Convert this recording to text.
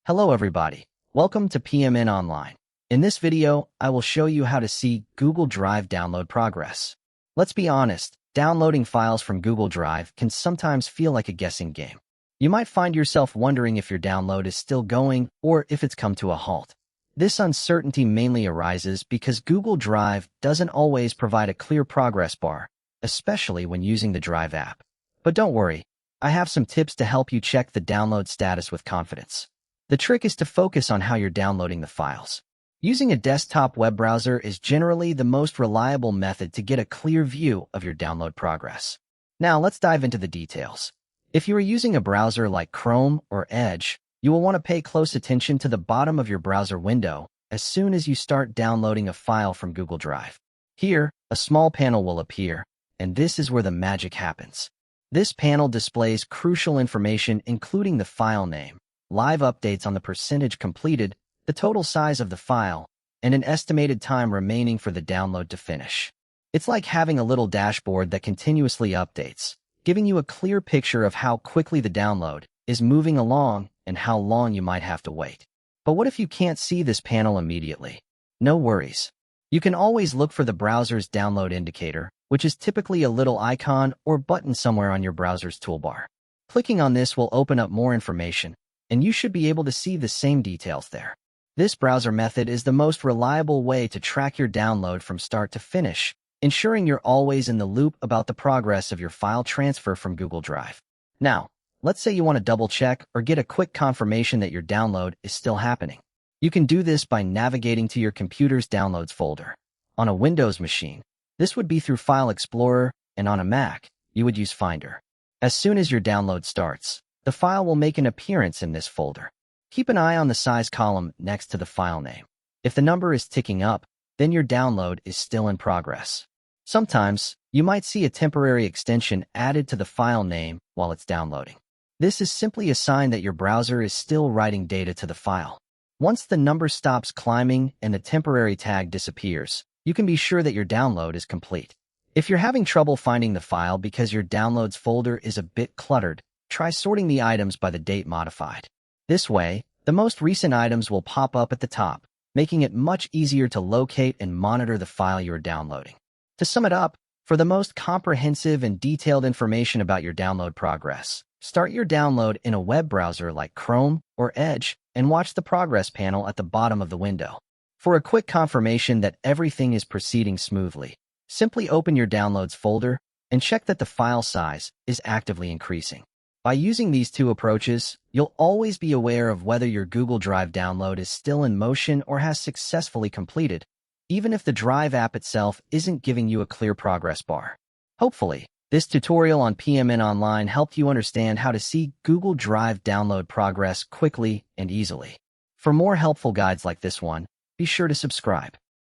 Hello everybody, welcome to PMN Online. In this video, I will show you how to see Google Drive download progress. Let's be honest, downloading files from Google Drive can sometimes feel like a guessing game. You might find yourself wondering if your download is still going or if it's come to a halt. This uncertainty mainly arises because Google Drive doesn't always provide a clear progress bar, especially when using the Drive app. But don't worry, I have some tips to help you check the download status with confidence. The trick is to focus on how you're downloading the files. Using a desktop web browser is generally the most reliable method to get a clear view of your download progress. Now let's dive into the details. If you are using a browser like Chrome or Edge, you will want to pay close attention to the bottom of your browser window as soon as you start downloading a file from Google Drive. Here, a small panel will appear, and this is where the magic happens. This panel displays crucial information including the file name, live updates on the percentage completed, the total size of the file, and an estimated time remaining for the download to finish. It's like having a little dashboard that continuously updates, giving you a clear picture of how quickly the download is moving along and how long you might have to wait. But what if you can't see this panel immediately? No worries. You can always look for the browser's download indicator, which is typically a little icon or button somewhere on your browser's toolbar. Clicking on this will open up more information, and you should be able to see the same details there. This browser method is the most reliable way to track your download from start to finish, ensuring you're always in the loop about the progress of your file transfer from Google Drive. Now, let's say you want to double-check or get a quick confirmation that your download is still happening. You can do this by navigating to your computer's Downloads folder. On a Windows machine, this would be through File Explorer, and on a Mac, you would use Finder. As soon as your download starts, the file will make an appearance in this folder. Keep an eye on the size column next to the file name. If the number is ticking up, then your download is still in progress. Sometimes, you might see a temporary extension added to the file name while it's downloading. This is simply a sign that your browser is still writing data to the file. Once the number stops climbing and the temporary tag disappears, you can be sure that your download is complete. If you're having trouble finding the file because your downloads folder is a bit cluttered, try sorting the items by the date modified. This way, the most recent items will pop up at the top, making it much easier to locate and monitor the file you are downloading. To sum it up, for the most comprehensive and detailed information about your download progress, start your download in a web browser like Chrome or Edge and watch the progress panel at the bottom of the window. For a quick confirmation that everything is proceeding smoothly, simply open your Downloads folder and check that the file size is actively increasing. By using these two approaches, you'll always be aware of whether your Google Drive download is still in motion or has successfully completed, even if the Drive app itself isn't giving you a clear progress bar. Hopefully, this tutorial on PMN Online helped you understand how to see Google Drive download progress quickly and easily. For more helpful guides like this one, be sure to subscribe.